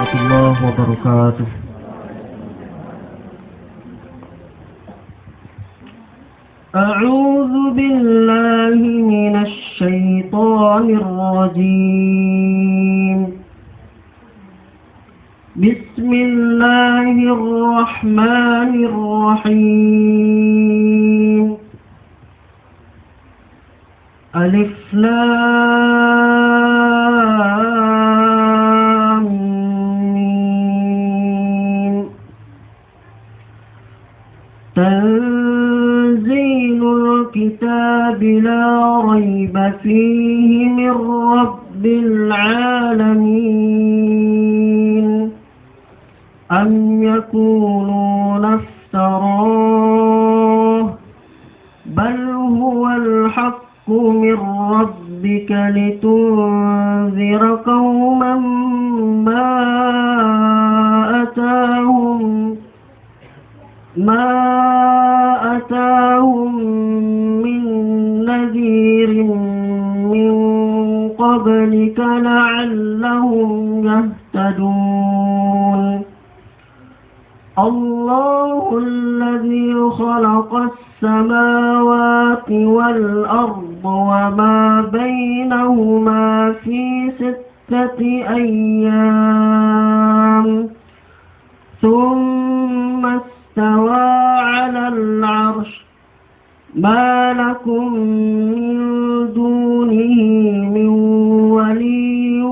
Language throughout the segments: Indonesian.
warahmatullahi wabarakatuh. أعوذ بالله من الشيطان الرجيم. بسم الله الرحمن الرحيم. ألف لام ميم. تنزيل الكتاب لا ريب فيه من رب العالمين. أم يقولون افتراه بل هو الحق من ربك لتنذر قوما ما أتاهم من نذير من قبلك لعلهم يهتدون. الله الذي خلق السماوات والأرض وما بينهما في 6 أيام ثم استوى على العرش. ما لكم من دونه من ولي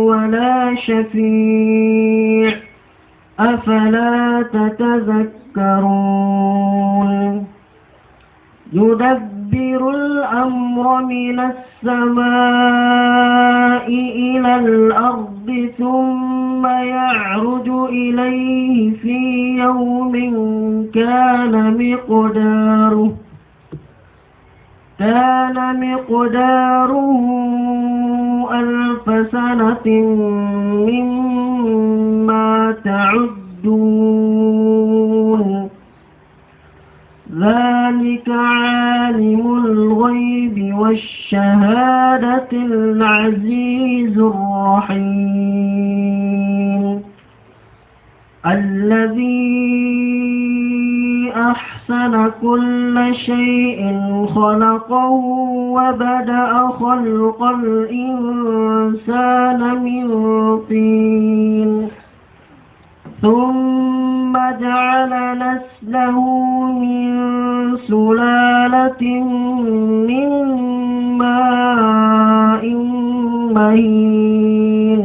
ولا شفيع أفلا تتذكرون. يدبر الأمر من السماء إلى الأرض ثم يعرج إليه في يوم كان مقداره 1000 سنة مما تعدون. ذلك عالم الغيب والشهادة العزيز الرحيم. الذي أحسن كل شيء خلقه وبدأ خلق الإنسان من طين ثم جعل نسله من سلالة من ماء مهين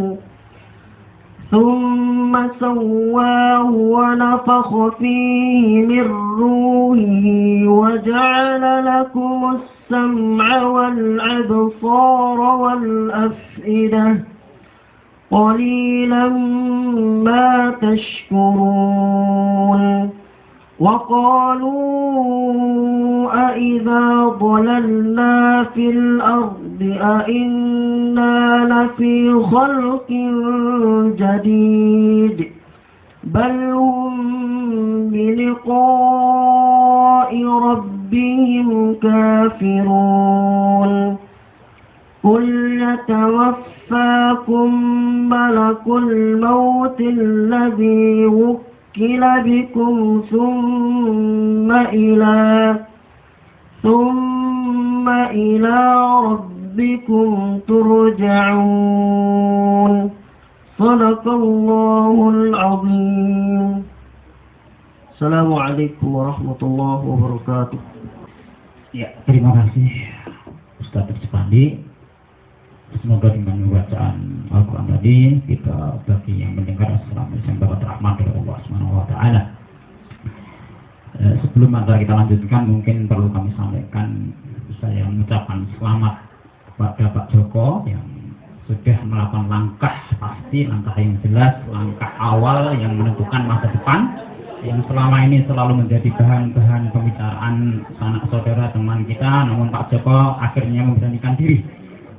ثم سواه ونفخ فيه من روحه وجعل لكم السمع والأبصار والأفئدة قليلا ما تشكرون. وقالوا أإذا ضللنا في الأرض أإنا لفي خلق جديد بل هم بلقاء ربهم كافرون. قل يتوفاكم ملك الموت الذي وكل بكم ثم إلى ربكم ترجعون. صدق الله العظيم. السلام عليكم ورحمة الله وبركاته. Ya, terima kasih Ustaz Spandi. Semoga dengan bacaan Al-Quran tadi kita bagi yang mendengar assalamualaikum warahmatullahi wabarakatuh dari Allah Subhanahu wa taala. Sebelum acara kita lanjutkan, mungkin perlu kami sampaikan, saya mengucapkan selamat kepada Pak Joko yang sudah melakukan langkah pasti, langkah yang jelas, langkah awal yang menentukan masa depan, yang selama ini selalu menjadi bahan-bahan pembicaraan sanak saudara teman kita. Namun Pak Joko akhirnya memberanikan diri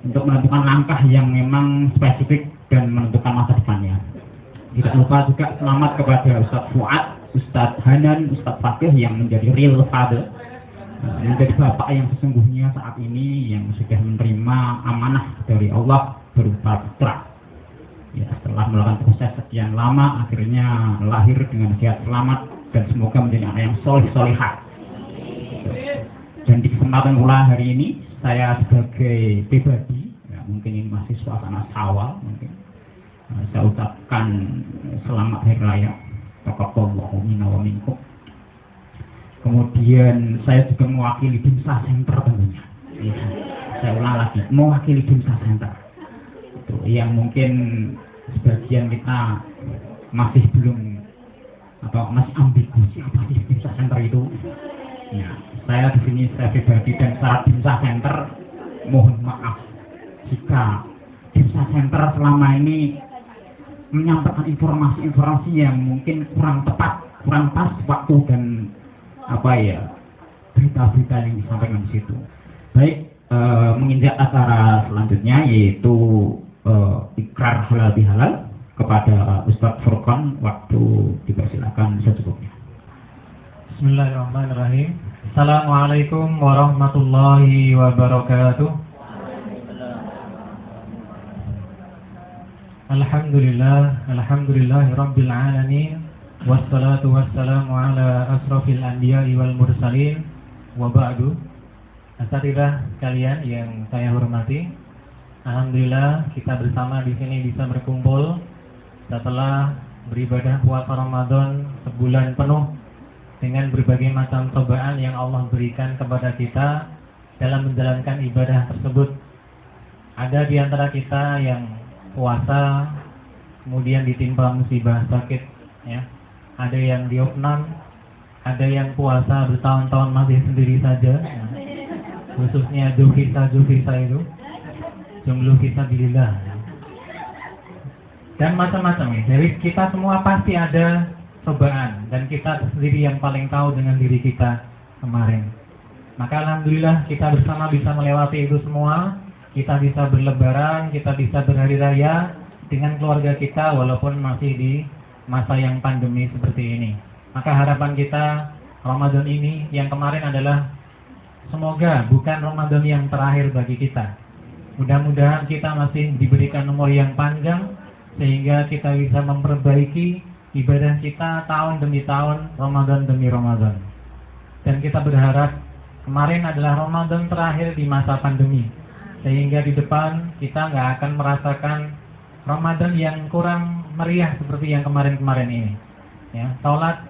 untuk menentukan langkah yang memang spesifik dan menentukan masa depannya. Tidak lupa juga selamat kepada Ustadz Fuad, Ustadz Hanan, Ustadz Fakih yang menjadi real father menjadi bapak yang sesungguhnya saat ini, yang sudah menerima amanah dari Allah berupa putra. Ya, setelah melakukan proses sekian lama, akhirnya lahir dengan sehat selamat dan semoga menjadi anak yang soleh-solehah. Dan di kesempatan pula hari ini, saya sebagai pribadi, ya, mungkin ini masih suasana Syawal, mungkin saya ucapkan selamat hari raya, taqabbalallahu minna wa minkum. Kemudian saya juga mewakili Dimsa Center tentunya. Ya, saya ulang lagi, mewakili Dimsa Center. Itu yang mungkin sebagian kita masih belum atau masih ambigu apa sih Dimsa Center itu. Ya, saya di sini saya pribadi dan secara Dimsa Center mohon maaf jika Dimsa Center selama ini menyampaikan informasi-informasi yang mungkin kurang tepat, kurang pas waktu dan berita-berita yang disampaikan di situ. Baik, menginjak acara selanjutnya yaitu ikrar halal bihalal kepada Ustadz Furqan, waktu dipersilakan secukupnya. Bismillahirrahmanirrahim. Assalamualaikum warahmatullahi wabarakatuh. Alhamdulillah rabbil alamin. Wassalatu wassalamu ala asrafil anbiya'i wal mursalin wa ba'du. Asatidzah sekalian yang saya hormati, alhamdulillah kita bersama di sini bisa berkumpul setelah beribadah puasa Ramadan sebulan penuh dengan berbagai macam cobaan yang Allah berikan kepada kita dalam menjalankan ibadah tersebut. Ada di antara kita yang puasa kemudian ditimpa musibah sakit, ya. Ada yang diopnam, ada yang puasa bertahun-tahun masih sendiri saja, ya. Khususnya Jufisa itu jumlah fisabilillah, ya. Dan macam-macam, ya. Jadi kita semua pasti ada cobaan dan kita sendiri yang paling tahu dengan diri kita kemarin. Maka alhamdulillah kita bersama bisa melewati itu semua. Kita bisa berlebaran, kita bisa berhari raya dengan keluarga kita walaupun masih di masa yang pandemi seperti ini. Maka harapan kita Ramadan ini yang kemarin adalah semoga bukan Ramadan yang terakhir bagi kita. Mudah-mudahan kita masih diberikan umur yang panjang sehingga kita bisa memperbaiki ibadah kita tahun demi tahun, Ramadan demi Ramadan. Dan kita berharap kemarin adalah Ramadan terakhir di masa pandemi, sehingga di depan kita nggak akan merasakan Ramadan yang kurang meriah seperti yang kemarin-kemarin ini. Ya, salat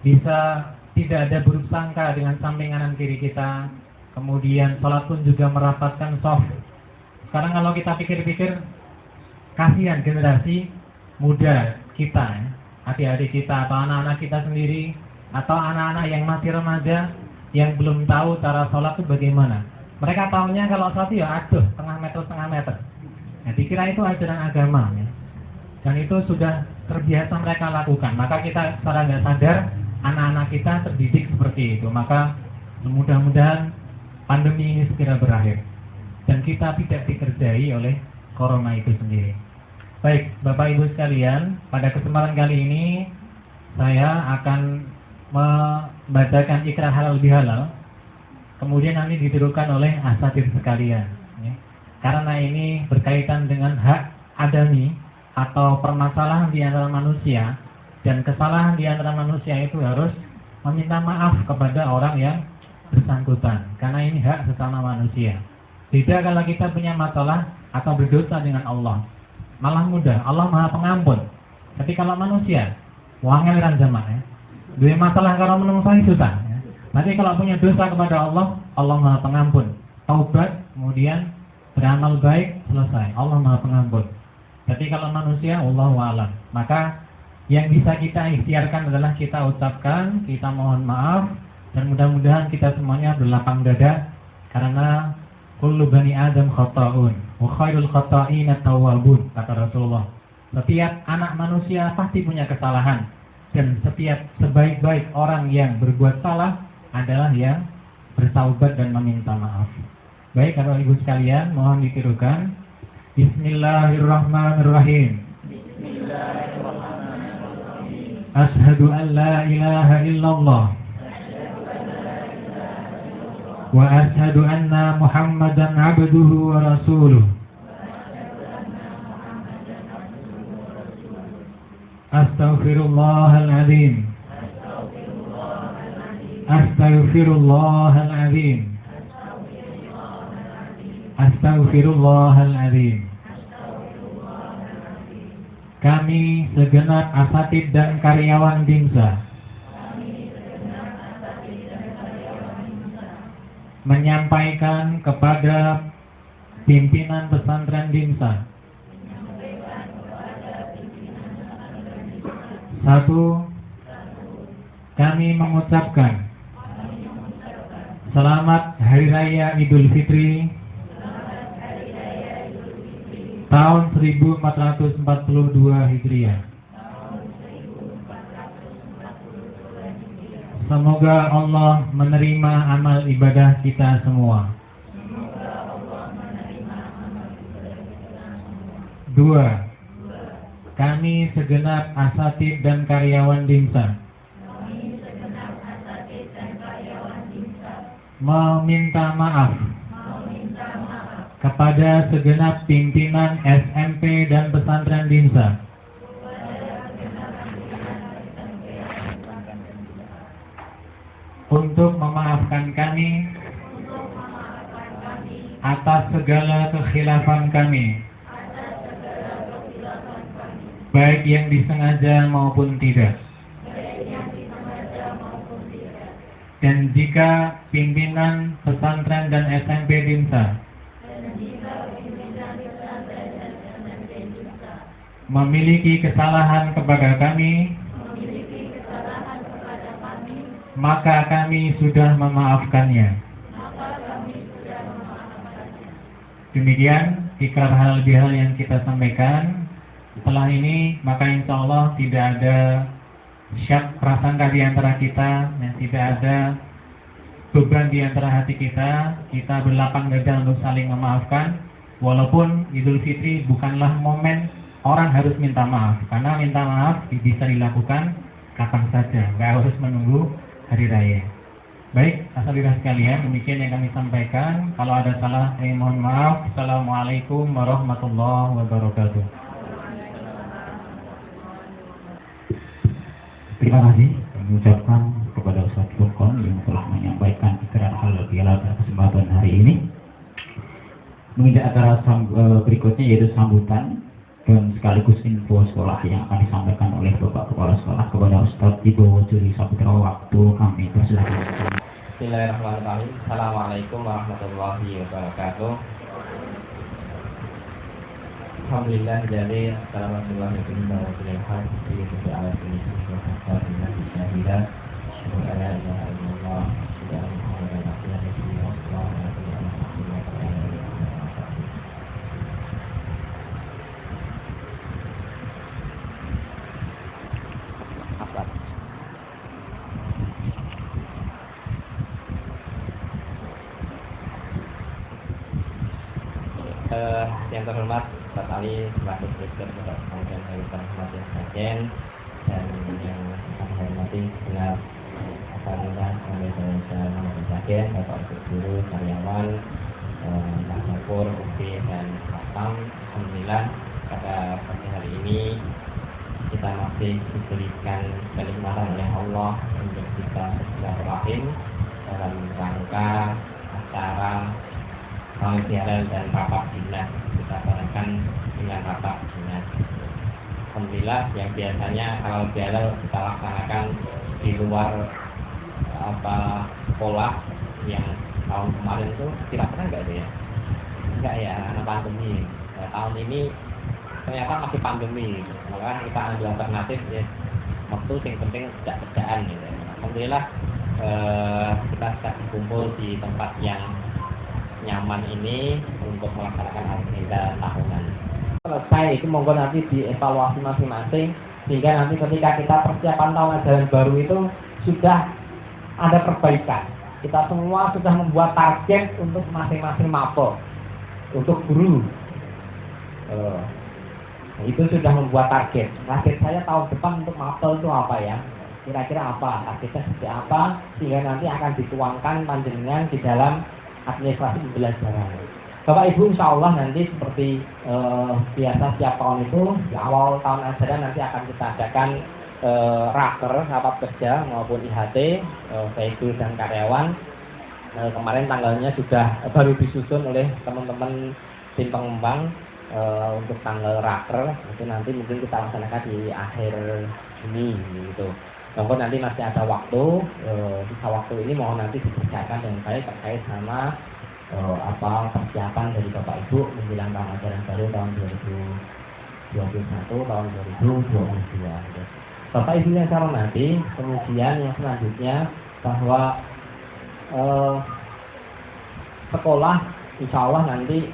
bisa tidak ada buruk sangka dengan samping kanan kiri kita. Kemudian salat pun juga merapatkan soft. Sekarang kalau kita pikir-pikir, kasihan generasi muda kita, ya, adik-adik kita atau anak-anak kita sendiri atau anak-anak yang masih remaja yang belum tahu cara salat itu bagaimana. Mereka tahunya kalau salat ya aduh setengah meter. Nah, dikira itu ajaran agama, ya. Dan itu sudah terbiasa mereka lakukan. Maka kita secara nggak sadar anak-anak kita terdidik seperti itu. Maka mudah-mudahan pandemi ini segera berakhir dan kita tidak dikerjai oleh corona itu sendiri. Baik, Bapak Ibu sekalian, pada kesempatan kali ini saya akan membacakan ikrar halal bihalal. Kemudian nanti ditirukan oleh asatidz sekalian, ya. Karena ini berkaitan dengan hak adami atau permasalahan di antara manusia, dan kesalahan di antara manusia itu harus meminta maaf kepada orang yang bersangkutan, karena ini hak sesama manusia. Beda kalau kita punya masalah atau berdosa dengan Allah, malah mudah, Allah Maha Pengampun. Tapi kalau manusia, wangel ran jamaah, ya. Dua masalah kalau menungsai susah, ya. Tapi kalau punya dosa kepada Allah, Allah Maha Pengampun. Taubat, kemudian beramal baik, selesai, Allah Maha Pengampun. Tapi kalau manusia, Allahu a'lam. Maka yang bisa kita ikhtiarkan adalah kita ucapkan, kita mohon maaf, dan mudah-mudahan kita semuanya berlapang dada, karena kullu bani Adam khata'un wa khairul khata'ina tawwabun, kata Rasulullah. Setiap anak manusia pasti punya kesalahan, dan setiap sebaik-baik orang yang berbuat salah adalah yang bertaubat dan meminta maaf. Baik, Bapak Ibu sekalian, mohon ditirukan. Bismillahirrahmanirrahim. Ashhadu an la ilaha illallah وأشهد أن محمدا عبده ورسوله أستغفر الله العظيم أستغفر الله العظيم أستغفر الله العظيم. Kami segenap asatid dan karyawan DIMSA menyampaikan kepada pimpinan pesantren DIMSA, satu, kami mengucapkan selamat Hari Raya Idul Fitri tahun 1442 Hijriah. Semoga Allah menerima amal ibadah kita semua. Dua, kami segenap asatid dan karyawan DIMSA meminta maaf kepada segenap pimpinan SMP dan pesantren DIMSA untuk memaafkan kami atas segala kekhilafan kami, baik yang disengaja maupun tidak. Dan jika pimpinan pesantren dan SMP DIMSA memiliki kesalahan kepada kami, maka kami sudah memaafkannya. Demikian ikrar halal bihalal yang kita sampaikan. Setelah ini maka insya Allah tidak ada syak prasangka di antara kita, dan tidak ada beban di antara hati kita. Kita berlapang dada untuk saling memaafkan. Walaupun Idul Fitri bukanlah momen orang harus minta maaf, karena minta maaf bisa dilakukan kapan saja, nggak harus menunggu hari raya. Baik, asal-usul sekalian, demikian yang kami sampaikan. Kalau ada salah, mohon maaf. Assalamualaikum warahmatullahi wabarakatuh. Terima kasih kami ucapkan kepada Ustaz Furqan yang telah menyampaikan ikrar halal bihalal pada kesempatan hari ini. Menginjak acara berikutnya yaitu sambutan dan sekaligus info sekolah yang akan disampaikan oleh Bapak Kepala Sekolah kepada Ustaz Wibowo Juri Saputra. Waktu kami persilakan. Bismillahirrahmanirrahim. Assalamualaikum warahmatullahi wabarakatuh. Alhamdulillah jadi assalamualaikum warahmatullahi yang terhormat Ustaz Ali selaku Direktur Pondok Pesantren Harutan Ahmadiyah Sragen, dan yang kami hormati segenap Asatidz Pondok Pesantren Sragen, Bapak Guru, karyawan, Pak Mapur, Upi, dan Satpam. Alhamdulillah pada pagi hari ini kita masih diberikan kenikmatan oleh Allah untuk kita bersilaturahim dalam rangka acara halal bihalal dan rapat dinas. Kita barengkan dengan rapat dinas. Alhamdulillah yang biasanya halal bihalal kita laksanakan di luar sekolah yang tahun kemarin itu tidak pernah enggak ya? Enggak ya, karena pandemi. Tahun ini ternyata masih pandemi, maka kita ambil alternatif ya. Waktu yang penting tidak kerjaan gitu. Alhamdulillah kita sudah kumpul di tempat yang nyaman ini untuk melaksanakan agenda tahunan. Selesai itu monggo nanti dievaluasi masing-masing, sehingga nanti ketika kita persiapan tahun ajaran baru itu sudah ada perbaikan. Kita semua sudah membuat target untuk masing-masing mapel, untuk guru. Itu sudah membuat target. Target saya tahun depan untuk mapel itu apa ya? kira-kira apa, targetnya seperti apa, sehingga nanti akan dituangkan panjenengan di dalam administrasi pembelajaran. Bapak Ibu insya Allah nanti seperti biasa setiap tahun itu di awal tahun ajaran nanti akan kita adakan raker, rapat kerja maupun IHT, baik guru dan karyawan. Kemarin tanggalnya sudah baru disusun oleh teman-teman tim pengembang untuk tanggal raker, itu nanti mungkin kita laksanakan di akhir Juni gitu. Namun nanti masih ada waktu, sisa waktu ini mohon nanti dikerjakan dengan baik terkait sama persiapan dari Bapak Ibu menjelang tahun ajaran baru tahun 2021 tahun 2022. Bapak Ibu yang saya hormati, kemudian yang selanjutnya bahwa sekolah insya Allah nanti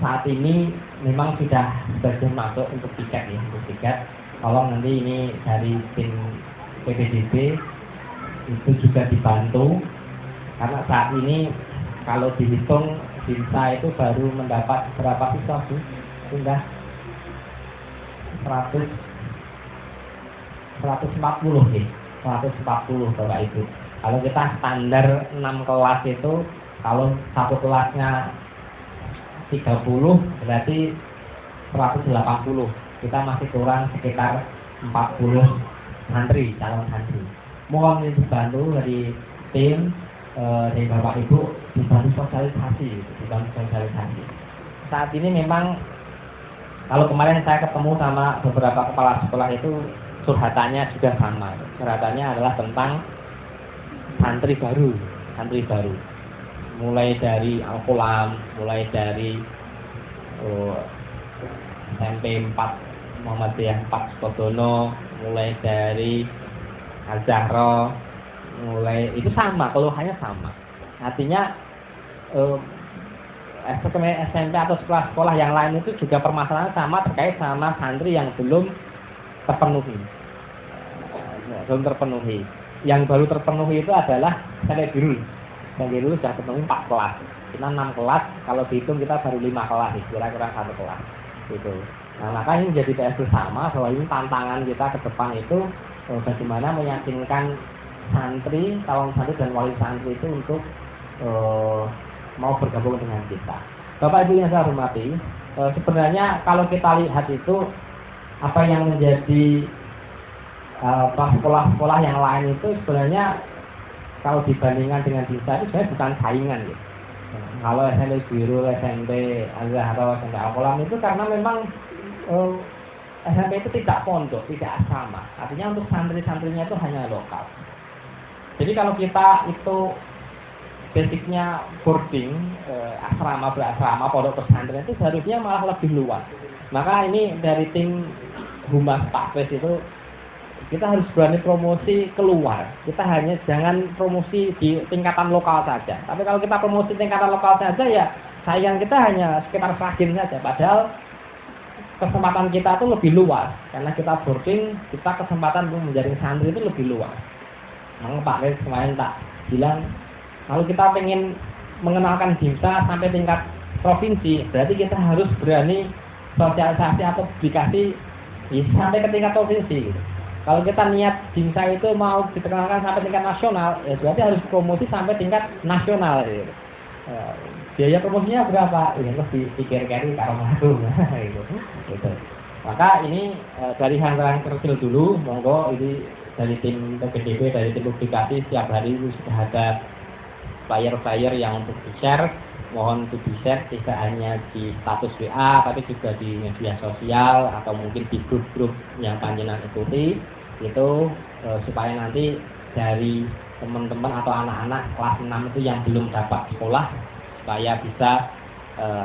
saat ini memang sudah sebagian masuk untuk tiket ya, untuk tiket. Kalau nanti ini dari tim PPDB itu juga dibantu karena saat ini kalau dihitung Binsa itu baru mendapat berapa siswa Bu? Sudah 140 nih, 140 Bapak Ibu. Kalau kita standar 6 kelas itu, kalau satu kelasnya 30 berarti 180. Kita masih kurang sekitar 40 santri, calon santri. Mohon dibantu dari tim dari Bapak Ibu dibantu sosialisasi, Saat ini memang kalau kemarin saya ketemu sama beberapa kepala sekolah itu curhatannya juga sama. Curhatannya adalah tentang santri baru. Mulai dari Al-Qulam, mulai dari SMP 4 Muhammadiyah 4 Sukodono, mulai dari Al-Zahra, mulai itu sama, keluhannya sama. Artinya SMP atau sekolah-sekolah yang lain itu juga permasalahan sama terkait sama santri yang belum terpenuhi. Yang baru terpenuhi itu adalah Santri Biru sudah terpenuhi 4 kelas. Kita 6 kelas, kalau dihitung kita baru 5 kelas, kira-kira 1 kelas. Gitu. Nah, maka ini menjadi PR bersama bahwa ini tantangan kita ke depan itu bagaimana meyakinkan santri, calon santri dan wali santri itu untuk mau bergabung dengan kita. Bapak Ibu yang saya hormati, sebenarnya kalau kita lihat itu apa yang menjadi sekolah-sekolah yang lain itu sebenarnya kalau dibandingkan dengan Binsa itu sebenarnya bukan saingan gitu. Kalau SMP Biru, SMP Al-Zahra, SMP Al-Qulam itu karena memang SMP itu tidak pondok, tidak asrama. Artinya untuk santri-santrinya itu hanya lokal. Jadi kalau kita itu basicnya boarding, berasrama, pondok pesantren itu seharusnya malah lebih luas. Maka ini dari tim Humas Pak Pres itu kita harus berani promosi keluar. Kita hanya jangan promosi di tingkatan lokal saja. Tapi kalau kita promosi tingkatan lokal saja ya saingan kita hanya sekitar Sragen saja. Padahal kesempatan kita itu lebih luas. Karena kita boarding, kita kesempatan untuk menjaring santri itu lebih luas. Makanya Pak Pres kemarin tak bilang kalau kita pengen mengenalkan Binsa sampai tingkat provinsi, berarti kita harus berani sosialisasi atau publikasi sampai ke tingkat provinsi. Kalau kita niat Binsa itu mau dikenalkan sampai tingkat nasional, ya berarti harus promosi sampai tingkat nasional. Gitu. Biaya promosinya berapa? Ya lebih pikir-pikir kalau masuk. Gitu. Maka ini dari hal-hal kecil dulu, monggo ini dari tim PPDB, dari tim publikasi setiap hari itu sudah ada flyer-flyer yang untuk di-share, mohon untuk di-share tidak hanya di status WA tapi juga di media sosial atau mungkin di grup-grup yang panjenengan ikuti itu supaya nanti dari teman-teman atau anak-anak kelas 6 itu yang belum dapat sekolah supaya bisa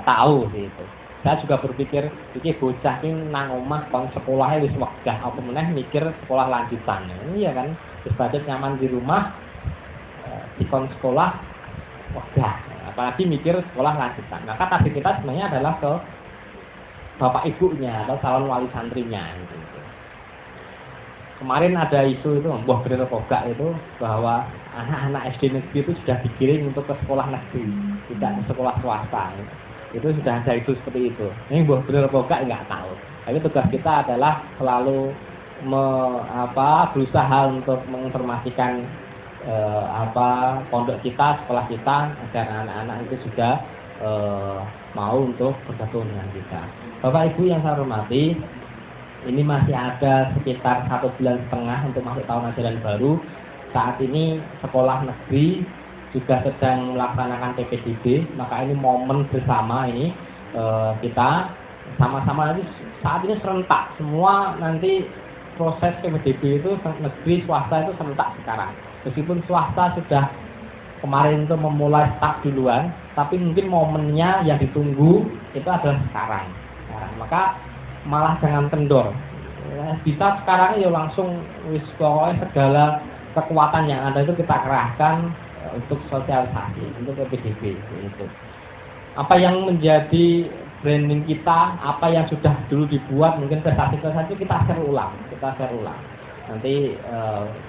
tahu gitu. Saya juga berpikir iki bocah iki nang omah kon sekolahnya wis wegah apa meneh mikir sekolah lanjutan. Iya kan, wis budget nyaman di rumah ikon sekolah wegah, apalagi mikir sekolah lanjutan. Maka target kita sebenarnya adalah ke bapak ibunya atau calon wali santrinya gitu. Kemarin ada isu itu Mbah Bener Pogak itu bahwa anak-anak SD negeri itu sudah dikirim untuk ke sekolah negeri, tidak ke sekolah swasta. Itu sudah ada isu seperti itu. Ini Mbah Bener Pogak nggak tahu. Tapi tugas kita adalah selalu berusaha untuk menginformasikan pondok kita, sekolah kita agar anak-anak itu juga mau untuk bergabung dengan kita. Bapak Ibu yang saya hormati, ini masih ada sekitar 1,5 bulan untuk masuk tahun ajaran baru. Saat ini sekolah negeri juga sedang melaksanakan PPDB, maka ini momen bersama ini kita sama-sama nanti saat ini serentak semua, nanti proses PPDB itu negeri swasta itu serentak sekarang. Meskipun swasta sudah kemarin itu memulai start duluan, tapi mungkin momennya yang ditunggu itu adalah sekarang. Maka malah jangan kendor. Bisa sekarang ya langsung pokoknya segala kekuatan yang ada itu kita kerahkan untuk sosialisasi, untuk PPDB itu. Apa yang menjadi branding kita, apa yang sudah dulu dibuat, mungkin prestasi-prestasi kita share ulang. Nanti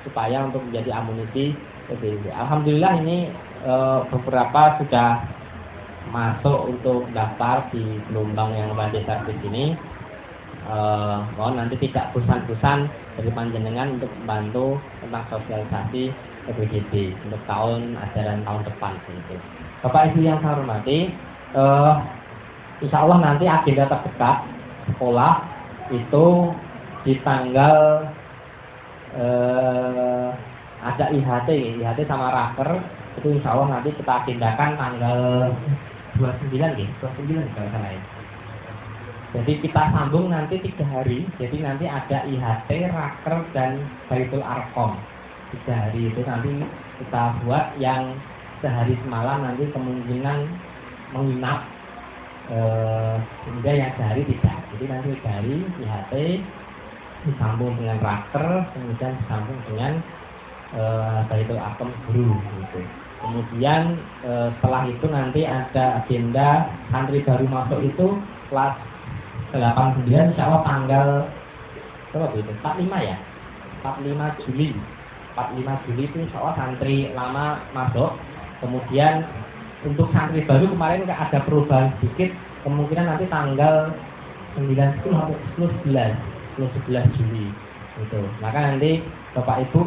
supaya untuk menjadi amunisi PPDB. Alhamdulillah ini beberapa sudah masuk untuk daftar di gelombang yang lanjut di sini. Mohon nanti tidak bosan-bosan dari panjenengan untuk membantu tentang sosialisasi PPDB untuk tahun ajaran tahun depan gitu. Bapak Ibu yang saya hormati, insya Allah nanti agenda terdekat sekolah itu di tanggal ada IHT sama raker itu insya Allah nanti kita agendakan tanggal 29 kalau salah ya. Jadi kita sambung nanti 3 hari. Jadi nanti ada IHT, raker dan Baitul Arqam. 3 hari itu nanti kita buat yang sehari semalam nanti kemungkinan menginap sehingga yang sehari tidak. Jadi nanti 3 hari IHT disambung dengan raker, kemudian disambung dengan Baitul Arqam guru gitu. Kemudian setelah itu nanti ada agenda santri baru masuk itu kelas 89 insya Allah tanggal berapa itu? 45 ya? 45 Juli. 45 Juli itu insya Allah santri lama masuk. Kemudian untuk santri baru kemarin ada perubahan sedikit, kemungkinan nanti tanggal 9, 10 atau 11 Juli gitu. Maka nanti Bapak Ibu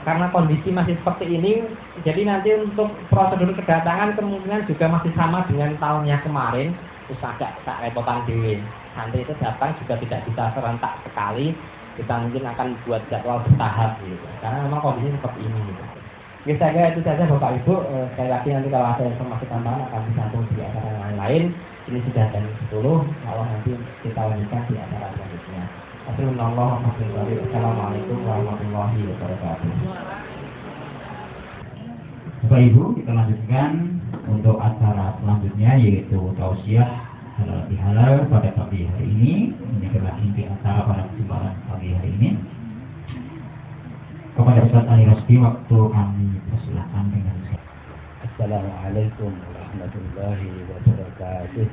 karena kondisi masih seperti ini, jadi nanti untuk prosedur kedatangan kemungkinan juga masih sama dengan tahunnya kemarin. Terus agak repotan dewe. Santri itu datang juga tidak bisa serentak sekali. Kita mungkin akan buat jadwal bertahap gitu. Karena memang kondisi seperti ini gitu. Oke, saya itu saja Bapak Ibu. Sekali lagi nanti kalau ada informasi tambahan akan disambung di acara yang lain. Ini sudah jam 10. Kalau nanti kita lanjutkan di acara selanjutnya. Assalamualaikum warahmatullahi wabarakatuh. Bapak Ibu, kita lanjutkan untuk acara selanjutnya yaitu tausiah halal bihalal pada pagi hari ini. Ini adalah inti acara pada kesempatan pagi hari ini. Kepada Ustaz Ali Rosdi, waktu kami persilakan dengan saya. Assalamualaikum warahmatullahi wabarakatuh.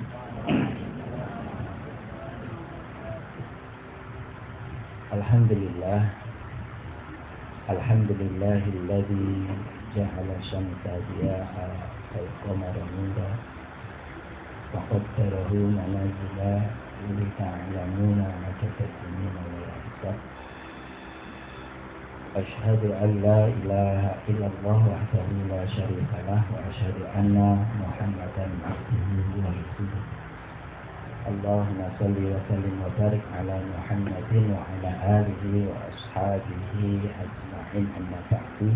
Alhamdulillah, alhamdulillahilladzi ja'ala syamsa diya'a wal qamara nuran wa qaddarahu manazila li ta'lamuna adada sinina wal hisab. Asyhadu an la ilaha illallah wahdahu la syarika lah wa asyhadu anna Muhammadan abduhu wa rasuluh. Allahumma salli wa sallim wa barik ala Muhammadin wa ala alihi wa ashabihi ajma'in, amma ba'du.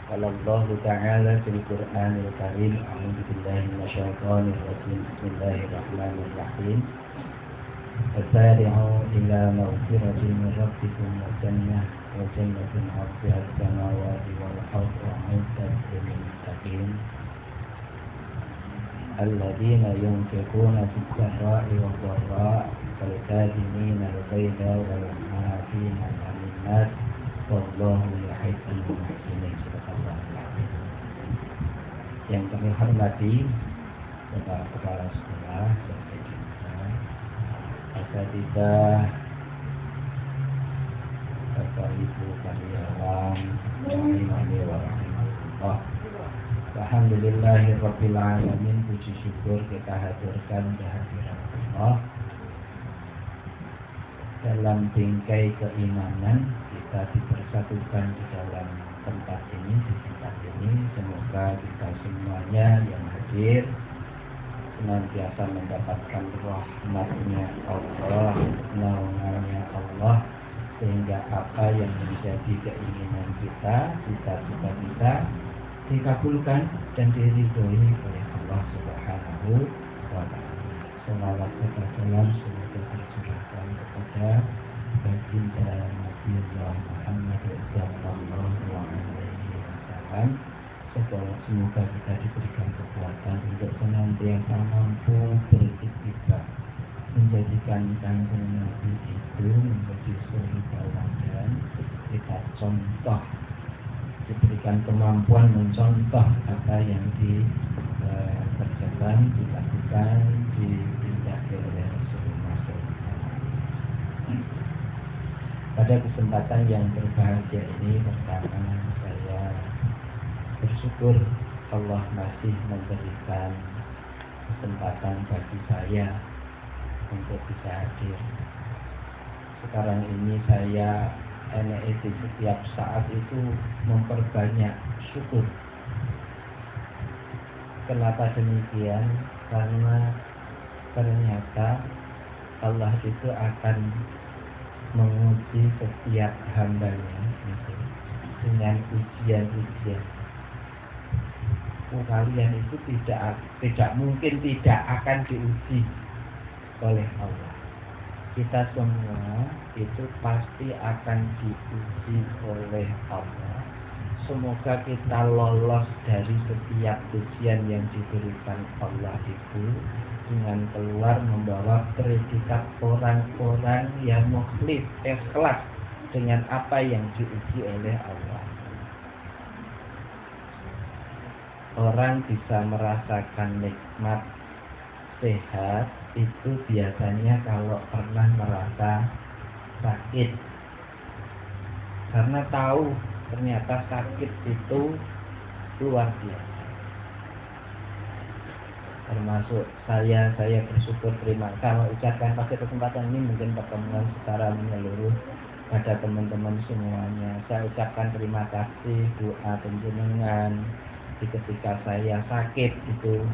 Qala Allah ta'ala fil Qur'anil Karim, a'udzu billahi minasyaitonir rajim. Bismillahirrahmanirrahim. فسارعوا إلى مغفرة من ربكم وجنة 'arduha as-samawati wal ardu 'iddat lil-muttaqin alladzina yunfiquna fis-sarra'i wad-dharra'i wal-kadhimina al-ghayza wal-'afina 'anil nas wallahu yuhibbul muhsinin. Yang kami hormati Bapak Kepala Sekolah, asatidzah, Bapak Ibu karyawan, rahimani wa rahimakumullah. Allah. Alhamdulillahirabbil alamin, puji syukur kita haturkan kehadiran Allah. Dalam bingkai keimanan kita dipersatukan di dalam tempat ini, di tempat ini. Semoga kita semuanya yang hadir senantiasa mendapatkan rahmatnya Allah, naungannya Allah, sehingga apa yang menjadi keinginan kita, cita-cita kita dikabulkan dan diridhoi oleh Allah Subhanahu wa Ta'ala. Salawat serta salam semoga tercurahkan kepada baginda Nabi Muhammad sallallahu alaihi wasallam. Semoga kita diberikan kekuatan untuk senantiasa mampu berikhtiar menjadikan kanjeng Nabi itu menjadi suri tauladan, kita contoh, diberikan kemampuan mencontoh apa yang dikerjakan, dilakukan, ditindaki oleh Rasulullah SAW. Pada kesempatan yang berbahagia ini, pertama saya bersyukur Allah masih memberikan kesempatan bagi saya untuk bisa hadir. Sekarang ini saya di setiap saat itu memperbanyak syukur. Kenapa demikian? Karena ternyata Allah itu akan menguji setiap hambanya dengan ujian-ujian. Kalian itu tidak mungkin tidak akan diuji oleh Allah. Kita semua itu pasti akan diuji oleh Allah. Semoga kita lolos dari setiap ujian yang diberikan Allah itu dengan keluar membawa predikat orang-orang yang mukhlif, ikhlas dengan apa yang diuji oleh Allah. Orang bisa merasakan nikmat sehat itu biasanya kalau pernah merasa sakit, karena tahu ternyata sakit itu luar biasa. Termasuk saya bersyukur, terima kasih ucapkan pada kesempatan ini, mungkin pertemuan secara menyeluruh pada teman-teman semuanya. Saya ucapkan terima kasih doa penjenengan ketika saya sakit itu,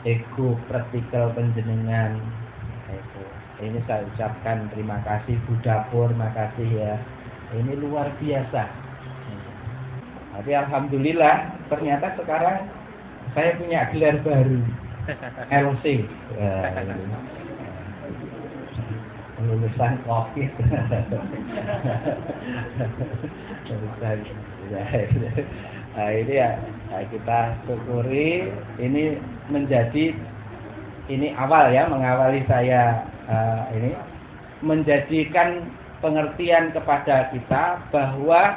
ego praktikal penjenengan itu. Ini saya ucapkan terima kasih Bu Dapur, makasih ya. Ini luar biasa. Tapi alhamdulillah ternyata sekarang saya punya gelar baru, LC. Lulusan COVID. Nah, ini ya kita syukuri. Ini menjadi awal ya, mengawali saya ini menjadikan pengertian kepada kita bahwa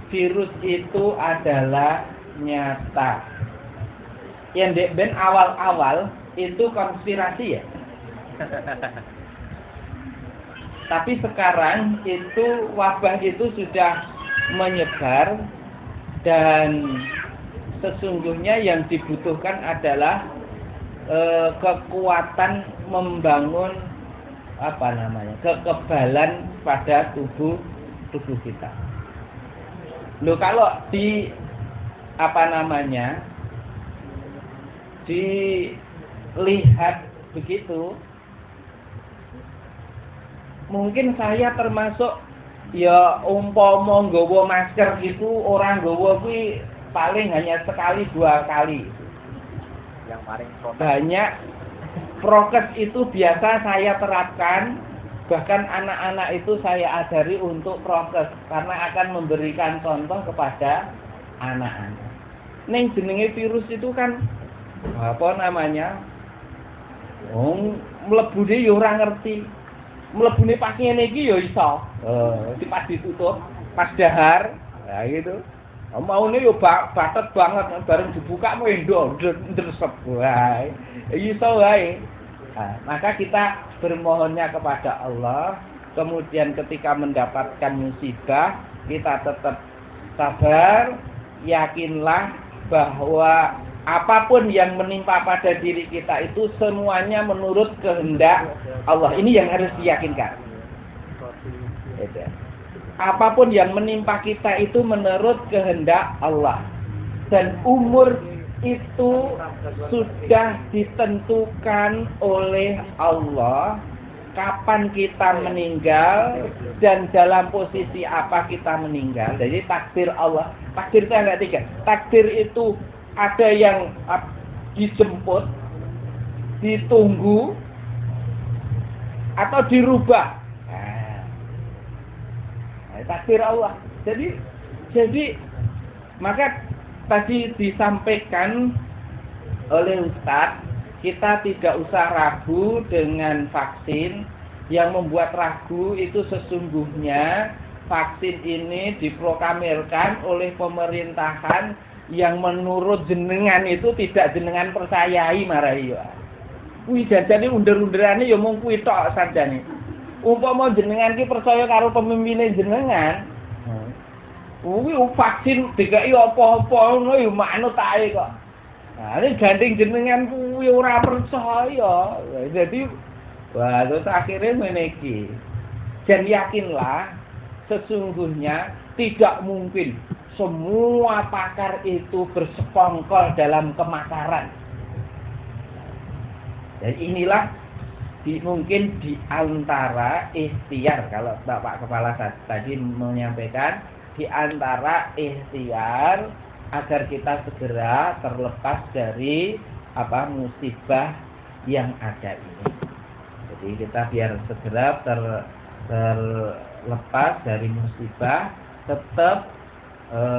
virus itu adalah nyata. Yang ben awal-awal itu konspirasi ya. Tapi sekarang itu wabah itu sudah menyebar dan sesungguhnya yang dibutuhkan adalah kekuatan membangun kekebalan pada tubuh kita. Loh, kalau dilihat begitu, mungkin saya termasuk ya umpama nggawa masker gitu, orang nggawa kuwi paling hanya sekali 2 kali. Yang paling banyak prokes itu biasa saya terapkan, bahkan anak-anak itu saya ajari untuk prokes karena akan memberikan contoh kepada anak-anak. Ning jenenge virus itu kan mlebune ya ora ngerti. Mlebune pas ngene iki ya iso. Pas ditutup, pas dahar, ya gitu. Maune yo batet banget, bareng dibuka mau ndresep wae. Iso wae. Nah, maka kita bermohonnya kepada Allah, kemudian ketika mendapatkan musibah kita tetap sabar, yakinlah bahwa apapun yang menimpa pada diri kita itu semuanya menurut kehendak Allah. Ini yang harus diyakinkan. Apapun yang menimpa kita itu menurut kehendak Allah. Dan umur itu sudah ditentukan oleh Allah. Kapan kita meninggal dan dalam posisi apa kita meninggal. Jadi takdir Allah. Takdir itu ada 3. Takdir itu ada yang dijemput, ditunggu, atau dirubah. Nah, takdir Allah. Jadi maka tadi disampaikan oleh Ustadz, kita tidak usah ragu dengan vaksin. Yang membuat ragu itu sesungguhnya vaksin ini diproklamirkan oleh pemerintahan yang menurut jenengan itu tidak jenengan percayai marahi ya. Kuwi jajane under-underane ya mung kuwi tok sajane. Umpama jenengan ki percaya karo pemimpine jenengan, kuwi vaksin dikai apa-apa ngono ya manut ae kok. Nah, ini gandeng jenengan kuwi ora percaya. Jadi wah terus akhirnya meneki. Dan yakinlah sesungguhnya tidak mungkin semua pakar itu bersekongkol dalam kemakaran. Dan inilah mungkin di antara ikhtiar, kalau Bapak Kepala tadi menyampaikan, di antara ikhtiar agar kita segera terlepas dari musibah yang ada ini. Jadi kita biar segera terlepas dari musibah. Tetap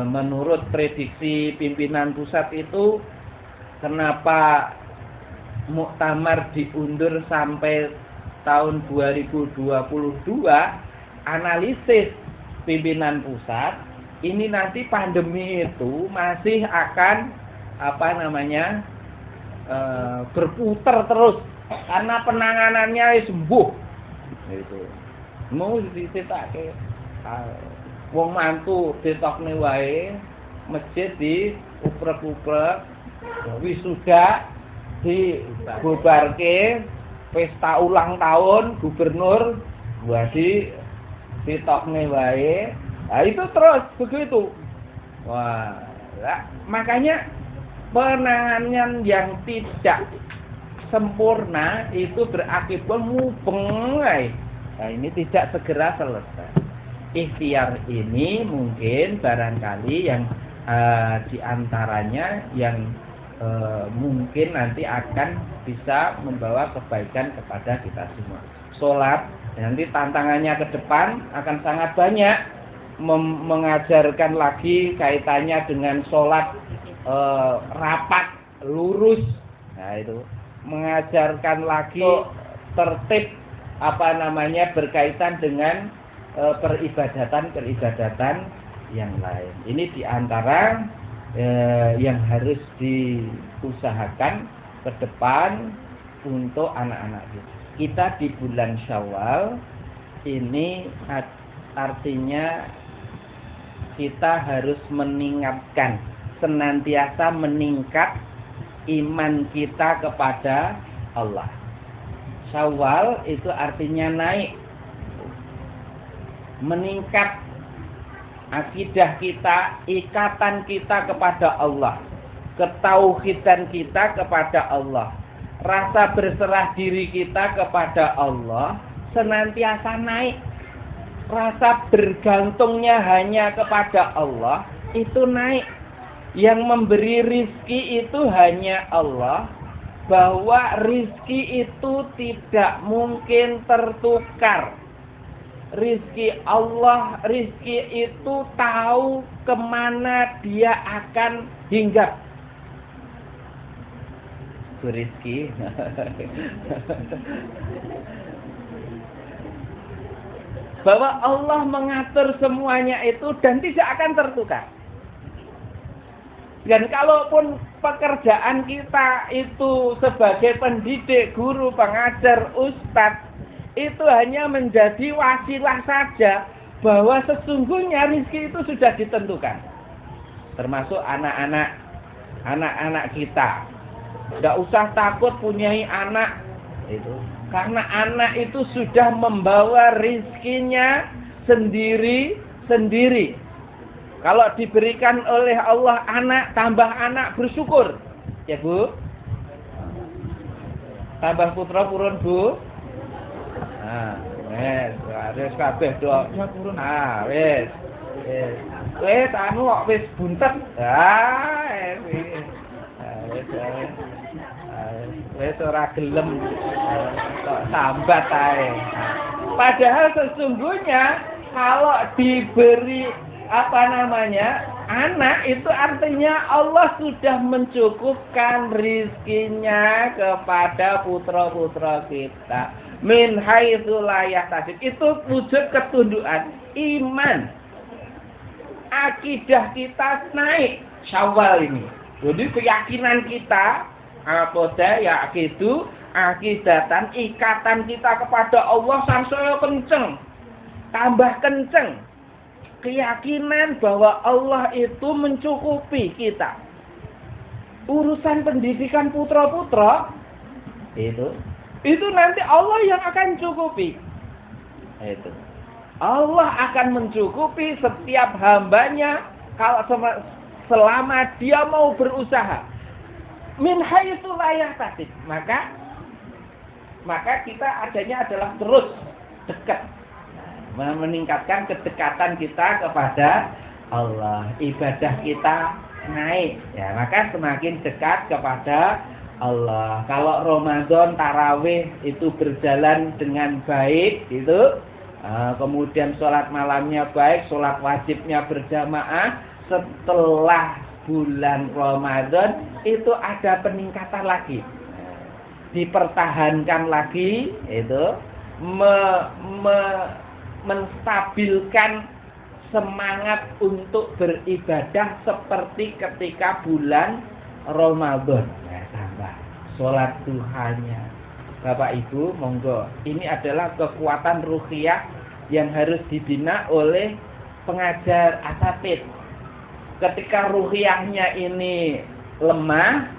menurut prediksi pimpinan pusat itu, kenapa muktamar diundur sampai tahun 2022? Analisis pimpinan pusat, ini nanti pandemi itu masih akan berputar terus karena penanganannya sembuh. Itu mau diceritake wong mantu ditokne wae, masjid di uprek-uprek, wisuda dibubarke, pesta ulang tahun gubernur wadi ditokne wae. Nah, itu terus begitu. Wah, makanya penanganan yang tidak sempurna itu berakibat mubeng. Nah, ini tidak segera selesai. Ikhtiar ini mungkin barangkali yang diantaranya yang mungkin nanti akan bisa membawa kebaikan kepada kita semua. Sholat, nanti tantangannya ke depan akan sangat banyak. Mengajarkan lagi kaitannya dengan sholat rapat lurus. Nah itu mengajarkan lagi tertib berkaitan dengan peribadatan yang lain. Ini diantara yang harus diusahakan ke depan untuk anak-anak kita di bulan Syawal ini. Artinya kita harus meningkatkan, senantiasa meningkat iman kita kepada Allah. Syawal itu artinya naik, meningkat akidah kita, ikatan kita kepada Allah, ketauhidan kita kepada Allah, rasa berserah diri kita kepada Allah senantiasa naik. Rasa bergantungnya hanya kepada Allah itu naik. Yang memberi rizki itu hanya Allah. Bahwa rizki itu tidak mungkin tertukar. Rizki Allah, rizki itu tahu kemana dia akan hinggap. Itu rizki. Bahwa Allah mengatur semuanya itu dan tidak akan tertukar. Dan kalaupun pekerjaan kita itu sebagai pendidik, guru, pengajar, ustadz, itu hanya menjadi wasilah saja. bahwa sesungguhnya rezeki itu sudah ditentukan. Termasuk anak-anak kita. Tidak usah takut punyai anak itu, karena anak itu sudah membawa rezekinya sendiri. Kalau diberikan oleh Allah anak, tambah anak, bersyukur. Ya Bu? Tambah putra purun Bu? Nah, wes kabeh do. Ah, wes. Wes anu kok wis buntet. Wes ora gelem kok sambat ae. Padahal sesungguhnya kalau diberi anak itu artinya Allah sudah mencukupkan rizkinya kepada putra-putra kita. Min haitsu la yahtasib. Itu wujud ketundukan iman. Akidah kita naik Syawal ini. Jadi keyakinan kita akidatan ikatan kita kepada Allah sansaya kenceng. Tambah kenceng. Keyakinan bahwa Allah itu mencukupi kita. Urusan pendidikan putra-putra itu nanti Allah yang akan cukupi. Itu. Allah akan mencukupi setiap hambanya kalau selama dia mau berusaha. Min haitsu la yahtasib. Maka kita adanya adalah terus dekat. Meningkatkan kedekatan kita kepada Allah. Ibadah kita naik. Ya, maka semakin dekat kepada Allah. Kalau Ramadan tarawih itu berjalan dengan baik gitu. Kemudian sholat malamnya baik, sholat wajibnya berjamaah. Setelah bulan Ramadan itu ada peningkatan lagi, dipertahankan lagi, itu menstabilkan semangat untuk beribadah seperti ketika bulan Ramadan. Tambah sholat duhanya. Bapak Ibu, monggo. Ini adalah kekuatan ruhiyah yang harus dibina oleh pengajar asatidz. Ketika ruhiyahnya ini lemah,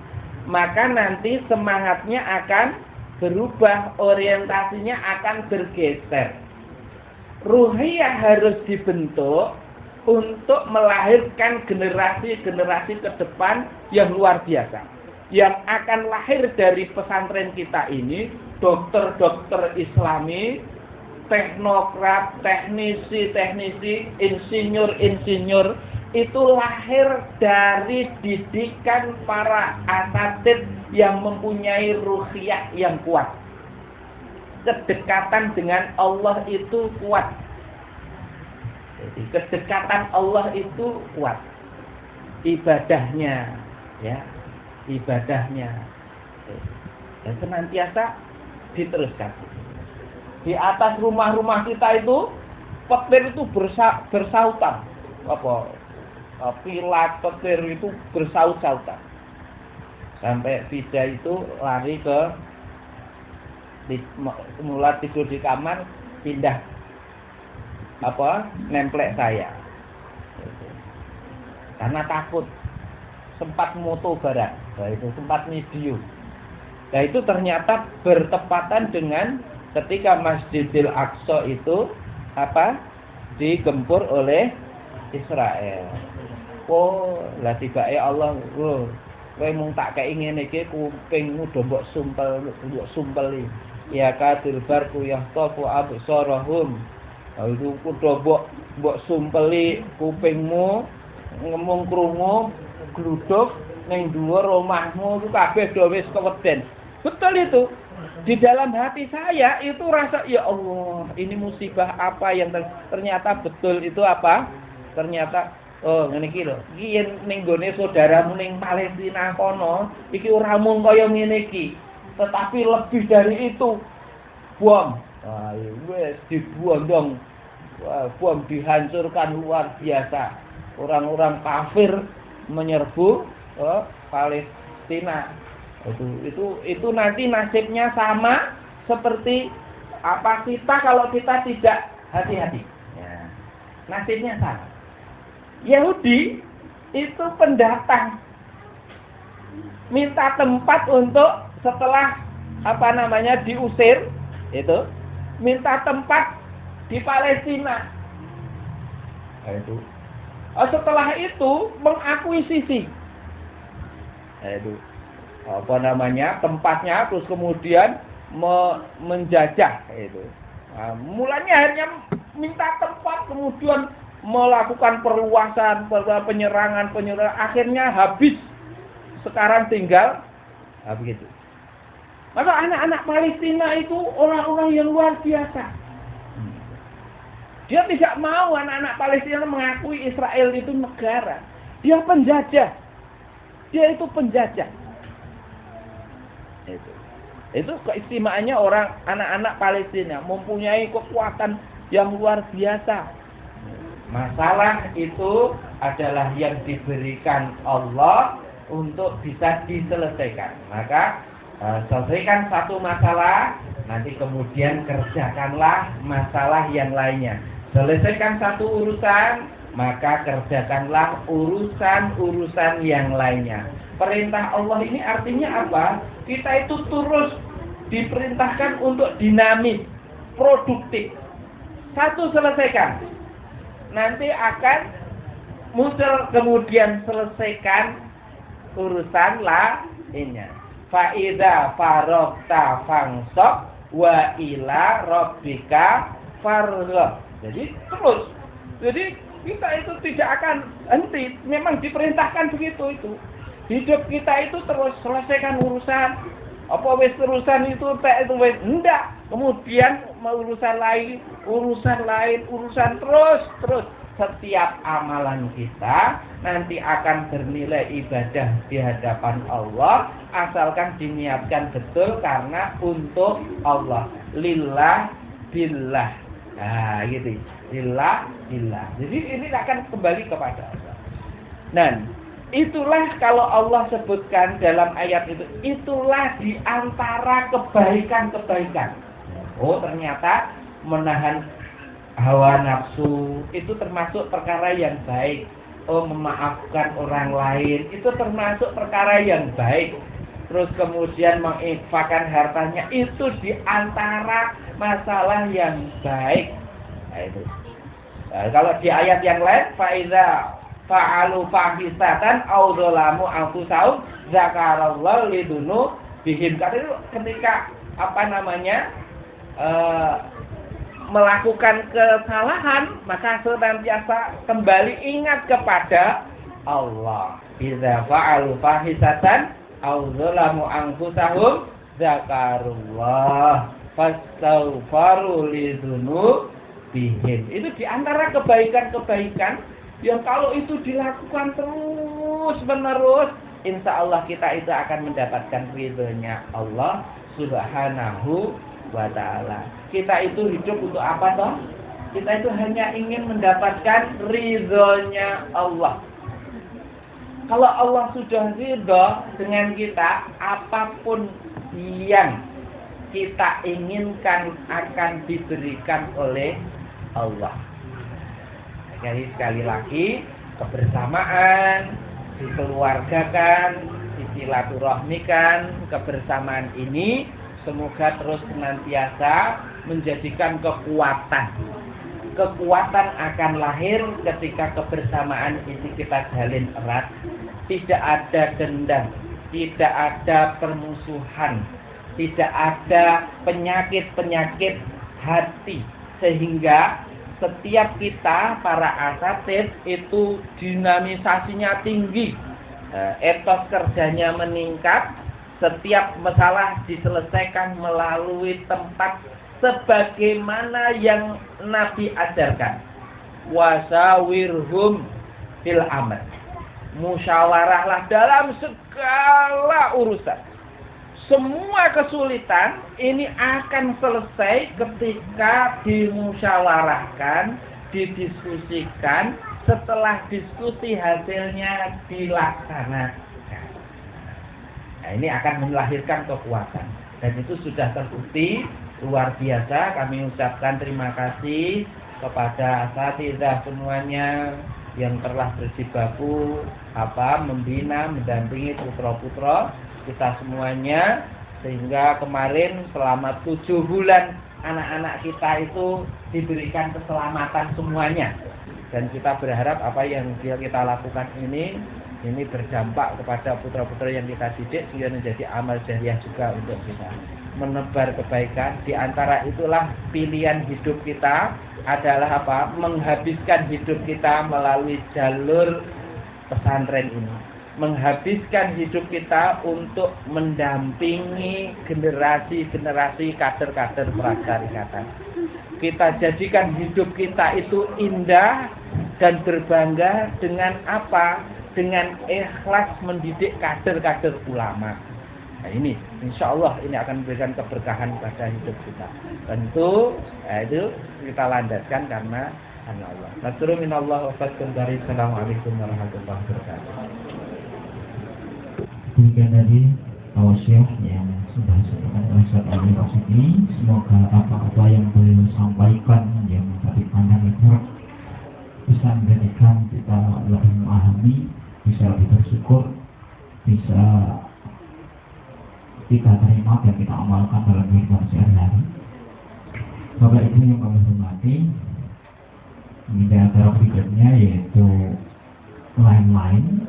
maka nanti semangatnya akan berubah, orientasinya akan bergeser. Ruhiyah harus dibentuk untuk melahirkan generasi-generasi ke depan yang luar biasa. Yang akan lahir dari pesantren kita ini, dokter-dokter Islami, teknokrat, teknisi, insinyur, itu lahir dari didikan para asatidz yang mempunyai ruhiyah yang kuat. Kedekatan dengan Allah itu kuat. Jadi kedekatan Allah itu kuat. Ibadahnya, ya. Ibadahnya dan senantiasa diteruskan. Di atas rumah-rumah kita itu petir itu bersautan. Pilat petir itu bersaut-sautan. Sampai Fida itu lari semula tidur di kamar, pindah nemplek saya. Karena takut. Sempat moto barang, itu sempat video. Nah itu ternyata bertepatan dengan ketika Masjidil Aqsa itu digempur oleh Israel. Lah tibake Allah, kowe mung tak kei ngene iki kupingmu do mbok sumpeli. Ya kadil barku yahtafu absarahum. Itu kudu mbok sumpeli kupingmu, ngomong krungu gluduk ning dhuwur omahmu itu kabeh do wis keweden. Betul itu. Di dalam hati saya itu rasa ya Allah, ini musibah apa yang ternyata betul itu apa? Ternyata ngene iki lho. Iki ning gone saudaramu ning Palestina kono, iki ora mung kaya ngene iki, tetapi lebih dari itu. Bom. Wes dibuang dong. Bom dihancurkan luar biasa. Orang-orang kafir menyerbu Palestina. Itu nanti nasibnya sama seperti kita kalau kita tidak hati-hati. Ya. nasibnya sama. Yahudi itu pendatang, minta tempat untuk setelah diusir, itu minta tempat di Palestina. Nah, itu. Setelah itu mengakuisisi, itu tempatnya, terus kemudian menjajah itu. Nah, mulanya akhirnya minta tempat, kemudian melakukan perluasan, penyerangan, akhirnya habis. Sekarang tinggal begitu. Maka anak-anak Palestina itu orang-orang yang luar biasa. Dia tidak mau anak-anak Palestina mengakui Israel itu negara. Dia penjajah. Dia itu penjajah. Itu keistimewaannya orang anak-anak Palestina, mempunyai kekuatan yang luar biasa. Masalah itu adalah yang diberikan Allah untuk bisa diselesaikan. Maka selesaikan satu masalah, nanti kemudian kerjakanlah masalah yang lainnya. Selesaikan satu urusan, maka kerjakanlah urusan-urusan yang lainnya. Perintah Allah ini artinya apa? Kita itu terus diperintahkan untuk dinamis, produktif. Satu selesaikan, nanti akan muncul kemudian selesaikan urusan lainnya. Fa'idza faragta fansab wa ila rabbika farghab. Jadi terus. Jadi kita itu tidak akan henti. Memang diperintahkan begitu itu. Hidup kita itu terus selesaikan urusan. Apa wis urusan itu wis enggak. Kemudian urusan lain, terus. Setiap amalan kita nanti akan bernilai ibadah di hadapan Allah asalkan diniatkan betul karena untuk Allah. Lillah billah. Nah, gitu. Lillah billah. Jadi ini akan kembali kepada Allah. Dan itulah kalau Allah sebutkan dalam ayat itu, itulah di antara kebaikan-kebaikan. Oh, ternyata menahan hawa nafsu itu termasuk perkara yang baik. Oh, memaafkan orang lain itu termasuk perkara yang baik. Terus kemudian menginfakkan hartanya itu di antara masalah yang baik. Nah, itu. Nah, kalau di ayat yang lain, faiza fa'alu fahisatan aw dzalamu anfusahum zakarallahu lidunu bihim. Ketika melakukan kesalahan, maka senantiasa kembali ingat kepada Allah. Idza fa'alu fahisatan aw dzalamu anfusahum zakarullah fastaghfaru lidzunubihim. Itu di antara kebaikan-kebaikan yang kalau itu dilakukan terus-menerus, insya Allah kita itu akan mendapatkan ridhonya Allah Subhanahu wa ta'ala. Kita itu hidup untuk apa toh? Kita itu hanya ingin mendapatkan ridhonya Allah. Kalau Allah sudah ridho dengan kita, apapun yang kita inginkan akan diberikan oleh Allah. Jadi sekali lagi, kebersamaan, dikeluargakan, disilaturahmikan, kebersamaan ini semoga terus senantiasa menjadikan kekuatan. Kekuatan akan lahir ketika kebersamaan ini kita jalin erat. Tidak ada dendam, tidak ada permusuhan, tidak ada penyakit-penyakit hati. Sehingga setiap kita, para asatid, itu dinamisasinya tinggi. Etos kerjanya meningkat. Setiap masalah diselesaikan melalui tempat sebagaimana yang Nabi ajarkan. Wasawirhum fil amr. Musyawarahlah dalam segala urusan. Semua kesulitan ini akan selesai ketika dimusyawarahkan, didiskusikan, setelah diskusi hasilnya dilaksanakan. Nah, ini akan melahirkan kekuatan. Dan itu sudah terbukti luar biasa. Kami ucapkan terima kasih kepada asatidzah semuanya yang telah berjibaku membina, mendampingi putra-putra kita semuanya, sehingga kemarin selama 7 bulan anak-anak kita itu diberikan keselamatan semuanya. Dan kita berharap apa yang kita lakukan ini berdampak kepada putra-putra yang kita didik, sehingga menjadi amal jariah juga untuk kita menebar kebaikan. Di antara itulah pilihan hidup kita adalah menghabiskan hidup kita melalui jalur pesantren ini, menghabiskan hidup kita untuk mendampingi generasi-generasi kader-kader prasyarikatan. Kita jadikan hidup kita itu indah dan berbangga dengan dengan ikhlas mendidik kader-kader ulama. Nah ini, insya Allah ini akan memberikan keberkahan pada hidup kita. Tentu itu kita landaskan karena Allah. Nasrul minallah wa fathun dari. Assalamualaikum warahmatullahi wabarakatuh. Demikian tadi tausiah yang sudah disampaikan oleh Ustaz Ali Rasidi. Semoga apa-apa yang beliau sampaikan yang tadi pandang itu bisa menjadikan kita lebih memahami, bisa lebih bersyukur, bisa kita terima dan kita amalkan dalam kehidupan sehari-hari. Bapak Ibu yang kami hormati, di acara berikutnya yaitu lain-lain,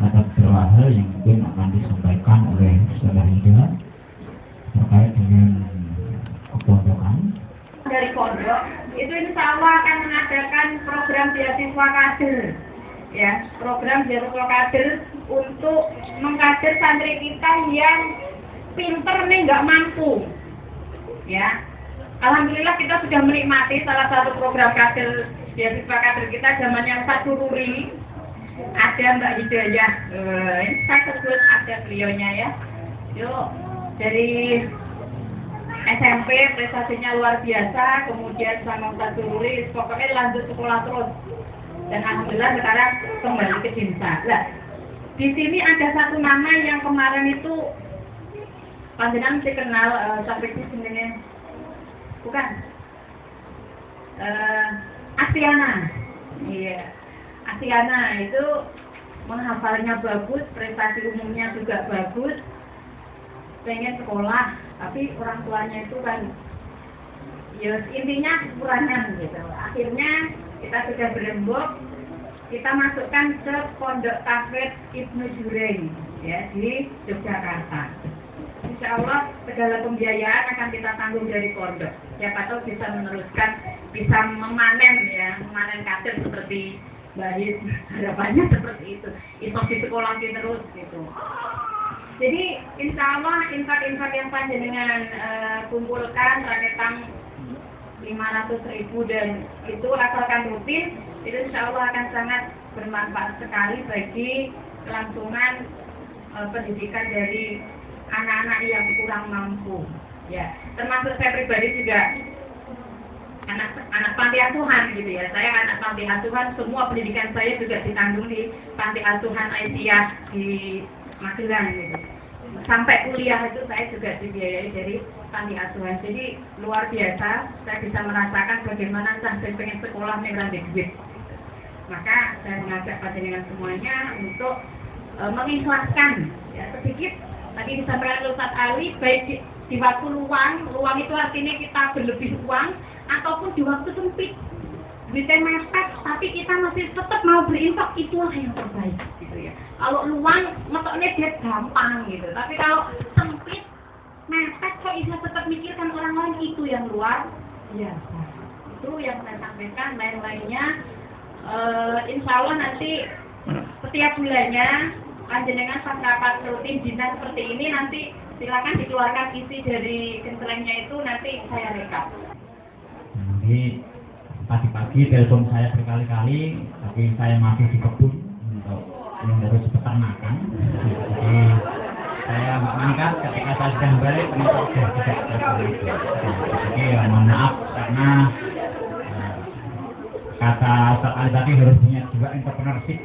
ada beberapa hal yang mungkin akan disampaikan oleh Saudara Ida terkait dengan kepondokan. Dari pondok itu insya Allah akan mengadakan program beasiswa kader, ya, program beasiswa kader untuk mengkader santri kita yang pinter nih nggak mampu, ya. Alhamdulillah kita sudah menikmati salah satu program kader beasiswa kader kita zamannya Ustaz Sururi, ada Mbak Hidayah, ini saya sebut ada beliaunya ya. Yuk dari SMP prestasinya luar biasa, kemudian sama Ustaz Sururi, pokoknya lanjut sekolah terus. Dan alhamdulillah sekarang kembali ke Dinsa. Nah, di sini ada satu nama yang kemarin itu panjenengan mesti kenal, sampai di sini bukan Astiana. Iya. Astiana itu menghafalnya bagus, prestasi umumnya juga bagus, pengen sekolah, tapi orang tuanya itu kan ya intinya kekurangan gitu. Akhirnya kita sudah berembuk, kita masukkan ke Pondok Tahfidz Ibnu Jureng ya di Yogyakarta. Insya Allah segala pembiayaan akan kita tanggung dari pondok. Siapa tahu bisa meneruskan, bisa memanen kader seperti Bahis, harapannya seperti itu. Isos di sekolah terus gitu. Jadi insya Allah infak-infak yang panjenengan kumpulkan rakyat 500.000 dan itu asalkan rutin, itu insya Allah akan sangat bermanfaat sekali bagi kelangsungan pendidikan dari anak-anak yang kurang mampu. Ya, termasuk saya pribadi juga anak panti asuhan gitu ya. Saya anak panti asuhan, semua pendidikan saya juga ditanggung di panti asuhan Aisyah di Magelang gitu. Sampai kuliah itu saya juga dibiayai dari panti asuhan. Jadi luar biasa, saya bisa merasakan bagaimana saya pengen sekolah nih duit. Maka saya mengajak panjenengan semuanya untuk mengikhlaskan ya sedikit. Tadi disampaikan oleh Ustaz Ali, baik di waktu luang itu artinya kita berlebih uang, ataupun di waktu sempit, duitnya mepet, tapi kita masih tetap mau berinfak, itulah yang terbaik gitu ya. Kalau luang, metoknya dia gampang gitu, tapi kalau sempit, mepet kok bisa tetap mikirkan orang lain, itu yang luar biasa. Itu yang saya sampaikan, lain-lainnya insya Allah nanti setiap bulannya panjenengan pas rapat rutin dinas seperti ini, nanti silakan dikeluarkan isi dari gencelengnya itu, nanti saya rekap. Nanti pagi-pagi telepon saya berkali-kali, tapi saya masih di kebun untuk mengurus peternakan. Jadi saya mengangkat ketika saya sudah balik, kenapa sudah tidak telepon itu. Jadi mohon maaf karena kata Ustaz Ali tadi harus punya juga entrepreneurship,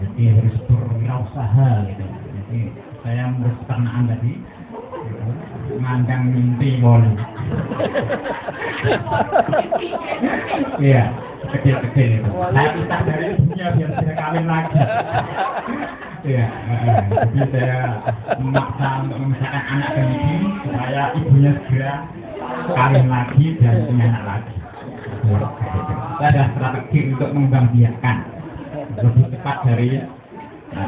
jadi harus berwirausaha gitu. Jadi saya mengurus peternakan tadi, ngandang mimpi bolu. Iya, kecil-kecil itu. Saya pisah dari ibunya biar saya kawin lagi. Iya, jadi saya memaksa untuk memisahkan anak dan ibu supaya ibunya segera kawin lagi dan punya anak lagi. Saya ada strategi untuk mengembangbiakkan lebih cepat dari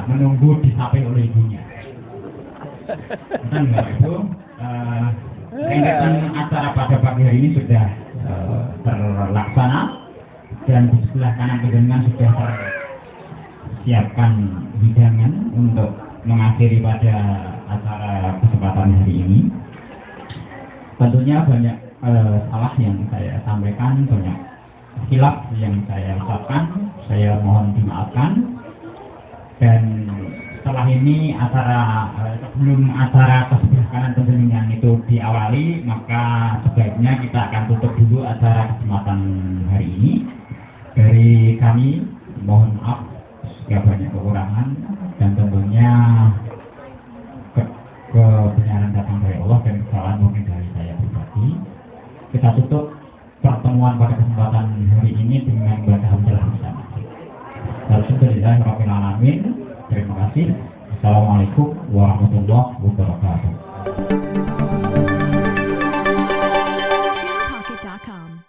menunggu disapai oleh ibunya. Dan itu rentetan acara pada pagi hari ini sudah terlaksana dan di sebelah kanan penjenengan sudah tersiapkan hidangan untuk mengakhiri pada acara kesempatan hari ini. Tentunya banyak salah yang saya sampaikan, banyak khilaf yang saya ucapkan, saya mohon dimaafkan. Dan setelah ini sebelum acara kesebelah kanan penjenengan itu diawali, maka sebaiknya kita akan tutup dulu acara kesempatan hari ini. Dari kami mohon maaf jika banyak kekurangan dan tentunya kebenaran datang dari Allah dan kesalahan mungkin dari saya pribadi. Kita tutup pertemuan pada kesempatan hari ini dengan membaca hamdalah bersama. Alhamdulillahirabbil alamin. Terima kasih. Assalamualaikum warahmatullahi wabarakatuh.